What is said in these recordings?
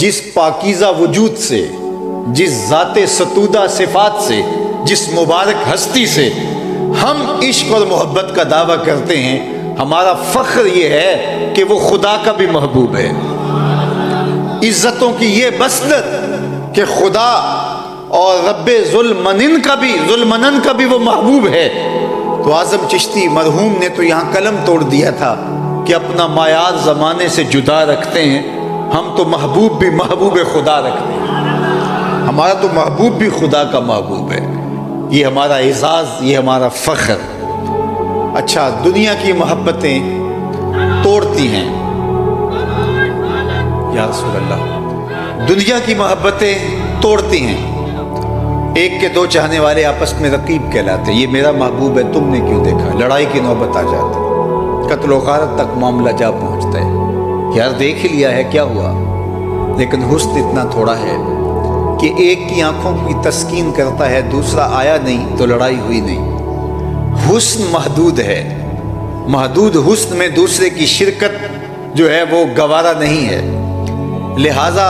جس پاکیزہ وجود سے، جس ذات ستودہ صفات سے، جس مبارک ہستی سے ہم عشق اور محبت کا دعویٰ کرتے ہیں، ہمارا فخر یہ ہے کہ وہ خدا کا بھی محبوب ہے۔ عزتوں کی یہ بسطت کہ خدا اور رب ذوالمنن کا بھی وہ محبوب ہے۔ تو اعظم چشتی مرحوم نے تو یہاں قلم توڑ دیا تھا کہ اپنا معیار زمانے سے جدا رکھتے ہیں، ہم تو محبوب بھی محبوب خدا رکھتے ہیں، ہمارا تو محبوب بھی خدا کا محبوب ہے۔ یہ ہمارا اعزاز، یہ ہمارا فخر۔ اچھا، دنیا کی محبتیں توڑتی ہیں یا رسول اللہ، دنیا کی محبتیں توڑتی ہیں۔ ایک کے دو چاہنے والے آپس میں رقیب کہلاتے ہیں، یہ میرا محبوب ہے، تم نے کیوں دیکھا؟ لڑائی کی نوبت آ جاتی، قتل و غارت تک معاملہ جا پہنچتا ہے۔ یار دیکھ ہی لیا ہے، کیا ہوا؟ لیکن حسن اتنا تھوڑا ہے کہ ایک کی آنکھوں کی تسکین کرتا ہے، دوسرا آیا نہیں تو لڑائی ہوئی نہیں۔ حسن محدود ہے، محدود حسن میں دوسرے کی شرکت جو ہے وہ گوارا نہیں ہے، لہٰذا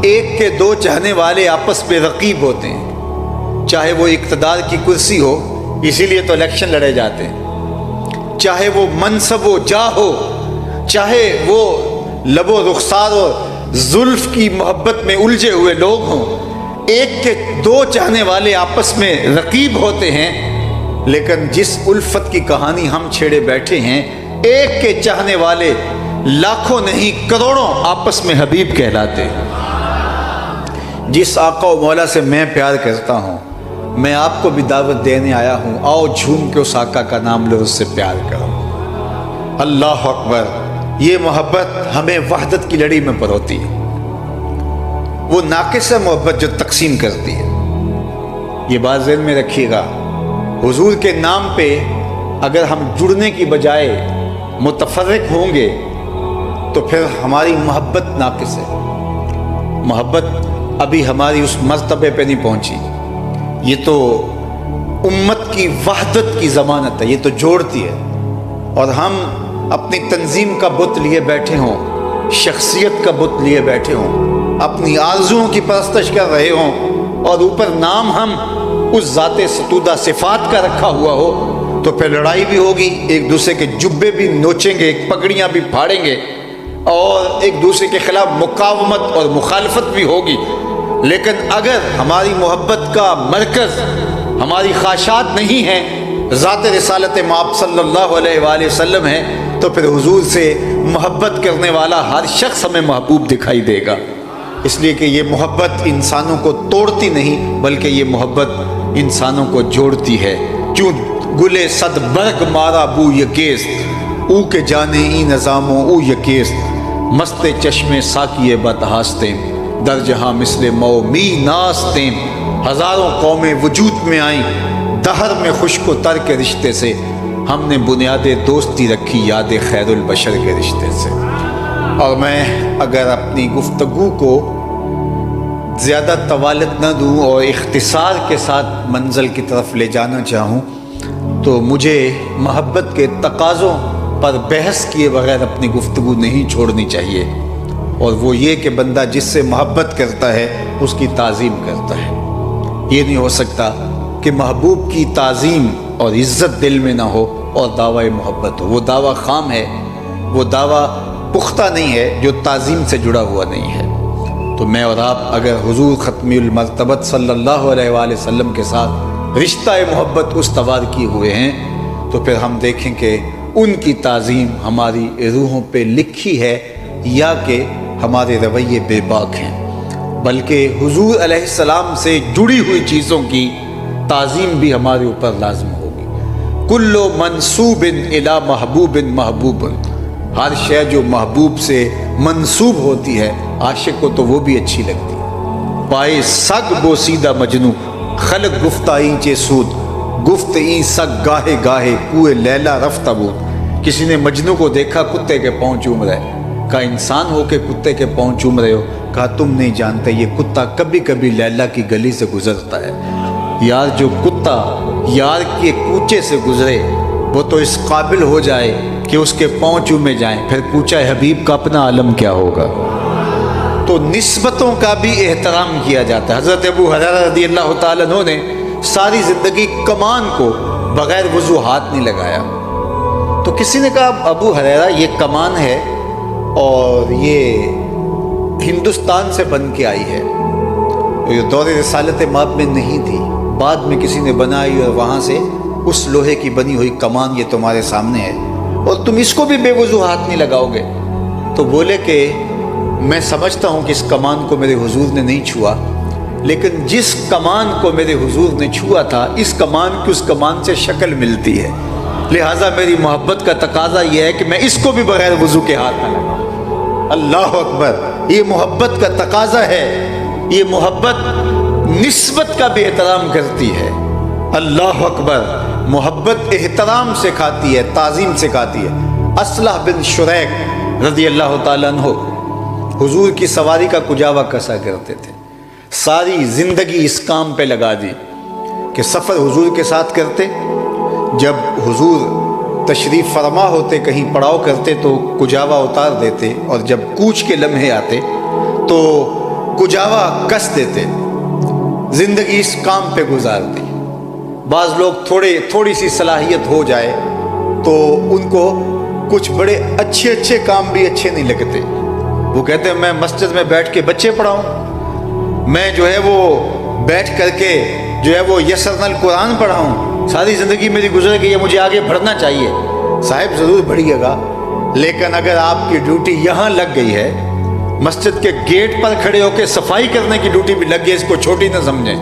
ایک کے دو چاہنے والے آپس میں رقیب ہوتے ہیں، چاہے وہ اقتدار کی کرسی ہو، اسی لیے تو الیکشن لڑے جاتے ہیں، چاہے وہ منصب و جاہ ہو، چاہے وہ لب و رخسار اور زلف کی محبت میں الجھے ہوئے لوگ ہوں، ایک کے دو چاہنے والے آپس میں رقیب ہوتے ہیں، لیکن جس الفت کی کہانی ہم چھیڑے بیٹھے ہیں، ایک کے چاہنے والے لاکھوں نہیں کروڑوں آپس میں حبیب کہلاتے ہیں۔ جس آقا و مولا سے میں پیار کرتا ہوں، میں آپ کو بھی دعوت دینے آیا ہوں، آؤ جھوم کے اس آقا کا نام لو، اس سے پیار کرو۔ اللہ اکبر۔ یہ محبت ہمیں وحدت کی لڑی میں پروتی ہے، وہ ناقص ہے محبت جو تقسیم کرتی ہے۔ یہ بات ذہن میں رکھیے گا، حضور کے نام پہ اگر ہم جڑنے کی بجائے متفرق ہوں گے تو پھر ہماری محبت ناقص ہے، محبت ابھی ہماری اس مرتبے پہ نہیں پہنچی۔ یہ تو امت کی وحدت کی ضمانت ہے، یہ تو جوڑتی ہے، اور ہم اپنی تنظیم کا بت لیے بیٹھے ہوں، شخصیت کا بت لیے بیٹھے ہوں، اپنی آرزوؤں کی پرستش کر رہے ہوں، اور اوپر نام ہم اس ذات ستودہ صفات کا رکھا ہوا ہو، تو پھر لڑائی بھی ہوگی، ایک دوسرے کے جبے بھی نوچیں گے، پگڑیاں بھی پھاڑیں گے، اور ایک دوسرے کے خلاف مقاومت اور مخالفت بھی ہوگی۔ لیکن اگر ہماری محبت کا مرکز، ہماری خواہشات نہیں ہیں، ذات رسالت مآب صلی اللہ علیہ وآلہ وسلم ہے، تو پھر حضور سے محبت کرنے والا ہر شخص ہمیں محبوب دکھائی دے گا، اس لیے کہ یہ محبت انسانوں کو توڑتی نہیں بلکہ یہ محبت انسانوں کو جوڑتی ہے۔ کیوں گلے صد برگ مارا بو یکیست، او کے جانے ای نظاموں او یکیست، مست چشم ساکیے بتہاستیں، در جہاں مثل مو می ناستیں، ہزاروں قومیں وجود میں آئیں، دہر میں خشک و تر کے رشتے سے، ہم نے بنیاد دوستی رکھی یاد خیر البشر کے رشتے سے۔ اور میں اگر اپنی گفتگو کو زیادہ طوالت نہ دوں اور اختصار کے ساتھ منزل کی طرف لے جانا چاہوں تو مجھے محبت کے تقاضوں پر بحث کیے بغیر اپنی گفتگو نہیں چھوڑنی چاہیے، اور وہ یہ کہ بندہ جس سے محبت کرتا ہے اس کی تعظیم کرتا ہے۔ یہ نہیں ہو سکتا کہ محبوب کی تعظیم اور عزت دل میں نہ ہو اور دعوی محبت ہو، وہ دعویٰ خام ہے، وہ دعویٰ پختہ نہیں ہے جو تعظیم سے جڑا ہوا نہیں ہے۔ تو میں اور آپ اگر حضور ختمی المرتبت صلی اللہ علیہ وآلہ وسلم کے ساتھ رشتہ محبت استوار کیے ہوئے ہیں تو پھر ہم دیکھیں کہ ان کی تعظیم ہماری روحوں پہ لکھی ہے یا کہ ہمارے رویے بے باک ہیں، بلکہ حضور علیہ السلام سے جڑی ہوئی چیزوں کی تعظیم بھی ہمارے اوپر لازم ہوگی۔ کل منسوب الی محبوب محبوب، ہر شے جو محبوب سے منسوب ہوتی ہے عاشق کو تو وہ بھی اچھی لگتی ہے۔ پائے سگ بوسیدہ مجنو، خلق گفتہ اینچے سود، گفت این سگ گاہے گاہے کوئے لیلا رفتہ بود۔ کسی نے مجنو کو دیکھا کتے کے پاؤں چوم رہے، کہا انسان ہو کے کتے کے پاؤں چوم رہے ہو؟ کہا تم نہیں جانتے یہ کتا کبھی کبھی لیلا کی گلی سے گزرتا ہے۔ یار جو کتا یار کے کوچے سے گزرے وہ تو اس قابل ہو جائے کہ اس کے پاؤں چومے جائیں، پھر کوچہ حبیب کا اپنا عالم کیا ہوگا۔ تو نسبتوں کا بھی احترام کیا جاتا ہے۔ حضرت ابو ہریرہ رضی اللہ تعالیٰ عنہ نے ساری زندگی کمان کو بغیر وضو ہاتھ نہیں لگایا۔ تو کسی نے کہا ابو ہریرہ یہ کمان ہے اور یہ ہندوستان سے بن کے آئی ہے، یہ دور رسالت مآب میں نہیں تھی، بعد میں کسی نے بنائی اور وہاں سے اس لوہے کی بنی ہوئی کمان یہ تمہارے سامنے ہے اور تم اس کو بھی بے وضو ہاتھ نہیں لگاؤ گے۔ تو بولے کہ میں سمجھتا ہوں کہ اس کمان کو میرے حضور نے نہیں چھوا، لیکن جس کمان کو میرے حضور نے چھوا تھا اس کمان کی اس کمان سے شکل ملتی ہے، لہٰذا میری محبت کا تقاضا یہ ہے کہ میں اس کو بھی بغیر وضو کے ہاتھ نہ لگاؤں۔ اللہ اکبر، یہ محبت کا تقاضا ہے، یہ محبت نسبت کا بھی احترام کرتی ہے۔ اللہ اکبر، محبت احترام سکھاتی ہے، تعظیم سکھاتی ہے۔ اصلح بن شریک رضی اللہ تعالیٰ عنہ حضور کی سواری کا کجاوا کسا کرتے تھے، ساری زندگی اس کام پہ لگا دی کہ سفر حضور کے ساتھ کرتے، جب حضور تشریف فرما ہوتے کہیں پڑاؤ کرتے تو کجاوا اتار دیتے، اور جب کوچ کے لمحے آتے تو کجاوا کس دیتے، زندگی اس کام پہ گزارتی۔ بعض لوگ تھوڑی سی صلاحیت ہو جائے تو ان کو کچھ بڑے اچھے کام بھی اچھے نہیں لگتے، وہ کہتے ہیں میں مسجد میں بیٹھ کے بچے پڑھاؤں، میں جو ہے وہ بیٹھ کر کے جو ہے وہ یسرنا القرآن پڑھاؤں، ساری زندگی میری گزر گئی ہے، مجھے آگے بڑھنا چاہیے۔ صاحب ضرور بڑھیے گا، لیکن اگر آپ کی ڈیوٹی یہاں لگ گئی ہے، مسجد کے گیٹ پر کھڑے ہو کے صفائی کرنے کی ڈیوٹی بھی لگ گئی، اس کو چھوٹی نہ سمجھیں۔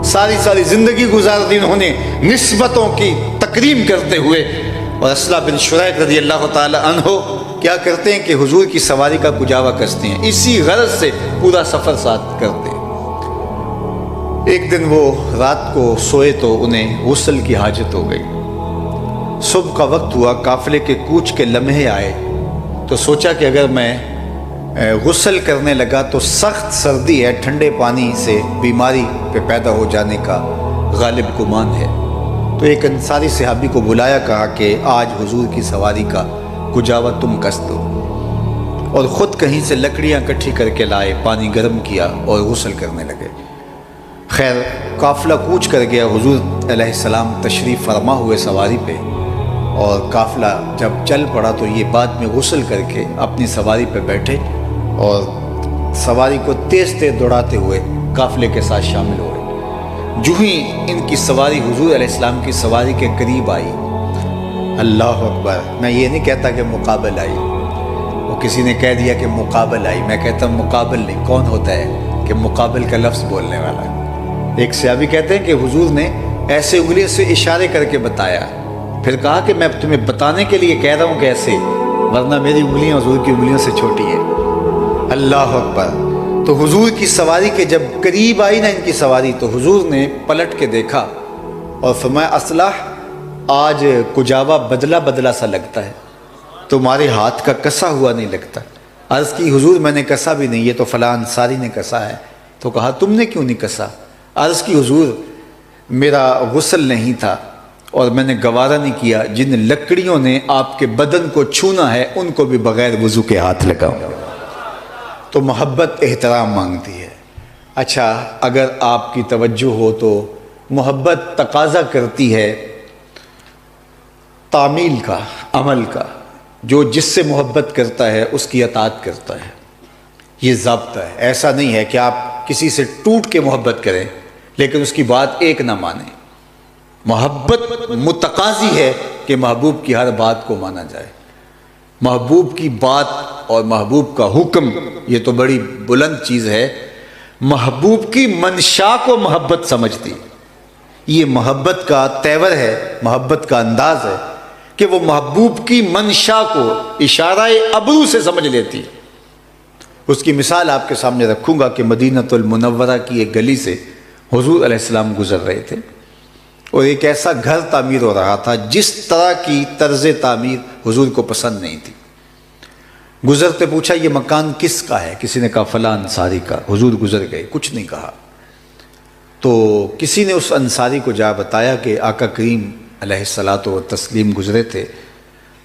ساری زندگی گزار دی انہوں نے نسبتوں کی تکریم کرتے ہوئے، اور اصلح بن شریک رضی اللہ تعالی عنہ کیا کرتے ہیں کہ حضور کی سواری کا کجاوا کستے ہیں، اسی غرض سے پورا سفر ساتھ کرتے ہیں۔ ایک دن وہ رات کو سوئے تو انہیں غسل کی حاجت ہو گئی، صبح کا وقت ہوا، قافلے کے کوچ کے لمحے آئے تو سوچا کہ اگر میں غسل کرنے لگا تو سخت سردی ہے، ٹھنڈے پانی سے بیماری پہ پیدا ہو جانے کا غالب گمان ہے۔ تو ایک انصاری صحابی کو بلایا، کہا کہ آج حضور کی سواری کا کجاوا تم کس دو، اور خود کہیں سے لکڑیاں اکٹھی کر کے لائے، پانی گرم کیا اور غسل کرنے لگے۔ خیر قافلہ کوچ کر گیا، حضور علیہ السلام تشریف فرما ہوئے سواری پہ، اور قافلہ جب چل پڑا تو یہ بعد میں غسل کر کے اپنی سواری پہ بیٹھے اور سواری کو تیز دوڑاتے ہوئے قافلے کے ساتھ شامل ہوئے۔ جو ہی ان کی سواری حضور علیہ السلام کی سواری کے قریب آئی، اللہ اکبر، میں یہ نہیں کہتا کہ مقابل آئی، وہ کسی نے کہہ دیا کہ مقابل آئی، میں کہتا ہوں مقابل نہیں، کون ہوتا ہے کہ مقابل کا لفظ بولنے والا ہے۔ ایک صحابی کہتے ہیں کہ حضور نے ایسے انگلی سے اشارے کر کے بتایا، پھر کہا کہ میں تمہیں بتانے کے لیے کہہ رہا ہوں کہ ایسے، ورنہ میری انگلیاں حضور کی انگلیوں سے چھوٹی ہیں۔ اللہ اکبر۔ تو حضور کی سواری کے جب قریب آئی نا ان کی سواری، تو حضور نے پلٹ کے دیکھا اور فرمایا اصلح، آج کجاوا بدلا سا لگتا ہے، تمہارے ہاتھ کا کسا ہوا نہیں لگتا۔ عرض کی حضور میں نے کسا بھی نہیں، یہ تو فلاں انصاری نے کسا ہے۔ تو کہا تم نے کیوں نہیں کسا؟ عرض کی حضور میرا غسل نہیں تھا اور میں نے گوارا نہیں کیا جن لکڑیوں نے آپ کے بدن کو چھونا ہے ان کو بھی بغیر وضو کے ہاتھ لگاؤں۔ تو محبت احترام مانگتی ہے۔ اچھا اگر آپ کی توجہ ہو تو محبت تقاضا کرتی ہے تعمیل کا، عمل کا، جو جس سے محبت کرتا ہے اس کی اطاعت کرتا ہے، یہ ضابطہ ہے۔ ایسا نہیں ہے کہ آپ کسی سے ٹوٹ کے محبت کریں لیکن اس کی بات ایک نہ مانیں۔ محبت متقاضی ہے کہ محبوب کی ہر بات کو مانا جائے۔ محبوب کی بات اور محبوب کا حکم یہ تو بڑی بلند چیز ہے، محبوب کی منشا کو محبت سمجھتی، یہ محبت کا تیور ہے، محبت کا انداز ہے کہ وہ محبوب کی منشا کو اشارہ ابرو سے سمجھ لیتی۔ اس کی مثال آپ کے سامنے رکھوں گا کہ مدینہ المنورہ کی ایک گلی سے حضور علیہ السلام گزر رہے تھے اور ایک ایسا گھر تعمیر ہو رہا تھا جس طرح کی طرز تعمیر حضور کو پسند نہیں تھی۔ گزرتے پوچھا یہ مکان کس کا ہے؟ کسی نے کہا فلاں انصاری کا۔ حضور گزر گئے، کچھ نہیں کہا۔ تو کسی نے اس انصاری کو جا بتایا کہ آقا کریم علیہ الصلاۃ والتسلیم گزرے تھے،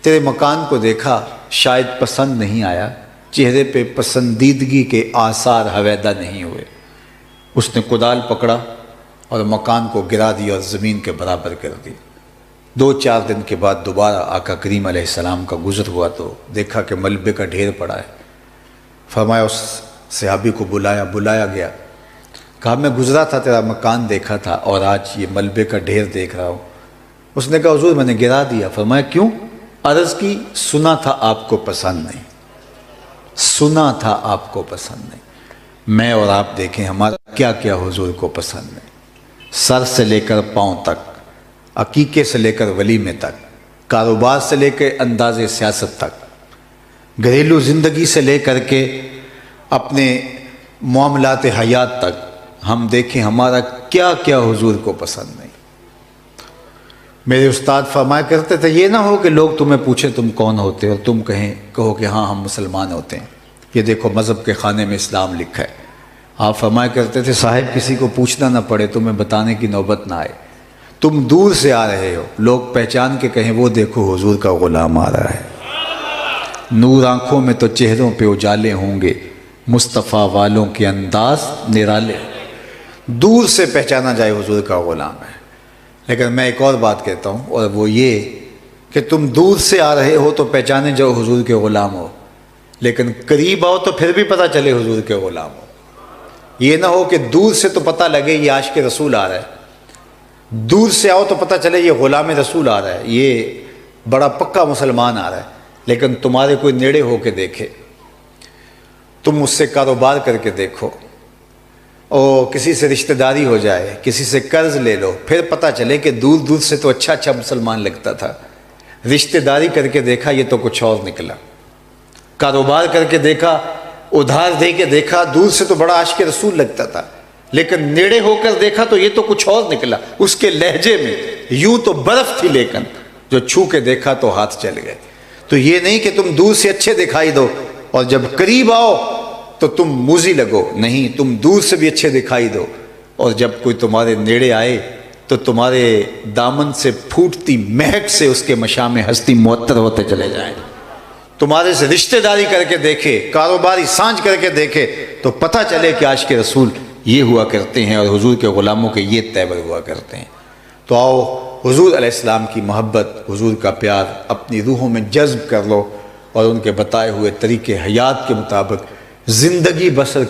تیرے مکان کو دیکھا، شاید پسند نہیں آیا، چہرے پہ پسندیدگی کے آثار حویدہ نہیں ہوئے۔ اس نے کدال پکڑا اور مکان کو گرا دیا اور زمین کے برابر کر دی۔ 2-4 دن کے بعد دوبارہ آقا کریم علیہ السلام کا گزر ہوا تو دیکھا کہ ملبے کا ڈھیر پڑا ہے۔ فرمایا اس صحابی کو بلایا گیا، کہا میں گزرا تھا، تیرا مکان دیکھا تھا اور آج یہ ملبے کا ڈھیر دیکھ رہا ہوں۔ اس نے کہا حضور میں نے گرا دیا۔ فرمایا کیوں؟ عرض کی سنا تھا آپ کو پسند نہیں، سنا تھا آپ کو پسند نہیں۔ میں اور آپ دیکھیں ہمارا کیا کیا حضور کو پسند نہیں، سر سے لے کر پاؤں تک، عقیقے سے لے کر ولیمے تک، کاروبار سے لے کے انداز سیاست تک، گھریلو زندگی سے لے کر کے اپنے معاملات حیات تک، ہم دیکھیں ہمارا کیا کیا حضور کو پسند نہیں۔ میرے استاد فرمایا کرتے تھے یہ نہ ہو کہ لوگ تمہیں پوچھیں تم کون ہوتے اور تم کہو کہ ہاں ہم مسلمان ہوتے ہیں، یہ دیکھو مذہب کے خانے میں اسلام لکھا ہے۔ آپ فرمایا کرتے تھے صاحب کسی کو پوچھنا نہ پڑے، تمہیں بتانے کی نوبت نہ آئے، تم دور سے آ رہے ہو، لوگ پہچان کے کہیں وہ دیکھو حضور کا غلام آ رہا ہے۔ نور آنکھوں میں تو چہروں پہ اجالے ہوں گے، مصطفیٰ والوں کے انداز نرالے، دور سے پہچانا جائے حضور کا غلام ہے۔ لیکن میں ایک اور بات کہتا ہوں اور وہ یہ کہ تم دور سے آ رہے ہو تو پہچانے جاؤ حضور کے غلام ہو، لیکن قریب آؤ تو پھر بھی پتہ چلے حضور کے غلام ہو۔ یہ نہ ہو کہ دور سے تو پتہ لگے یہ عاشق رسول آ رہا ہے، دور سے آؤ تو پتہ چلے یہ غلام رسول آ رہا ہے، یہ بڑا پکا مسلمان آ رہا ہے، لیکن تمہارے کوئی نیڑے ہو کے دیکھے، تم اس سے کاروبار کر کے دیکھو، اور کسی سے رشتہ داری ہو جائے، کسی سے قرض لے لو، پھر پتہ چلے کہ دور دور سے تو اچھا مسلمان لگتا تھا، رشتہ داری کر کے دیکھا یہ تو کچھ اور نکلا، کاروبار کر کے دیکھا، ادھار دے کے دیکھا، دور سے تو بڑا عاشق رسول لگتا تھا، لیکن نیڑے ہو کر دیکھا تو یہ تو کچھ اور نکلا، اس کے لہجے میں یوں تو برف تھی لیکن جو چھو کے دیکھا تو ہاتھ چل گئے۔ تو یہ نہیں کہ تم دور سے اچھے دکھائی دو اور جب قریب آؤ تو تم موذی لگو، نہیں، تم دور سے بھی اچھے دکھائی دو اور جب کوئی تمہارے نیڑے آئے تو تمہارے دامن سے پھوٹتی مہک سے اس کے مشام ہستی معطر ہوتے چلے جائیں۔ تمہارے سے رشتہ داری کر کے دیکھے، کاروباری سانجھ کر کے دیکھے تو پتہ چلے کہ عاشق رسول یہ ہوا کرتے ہیں اور حضور کے غلاموں کے یہ تیور ہوا کرتے ہیں۔ تو آؤ حضور علیہ السلام کی محبت، حضور کا پیار اپنی روحوں میں جذب کر لو اور ان کے بتائے ہوئے طریقے حیات کے مطابق زندگی بسر کر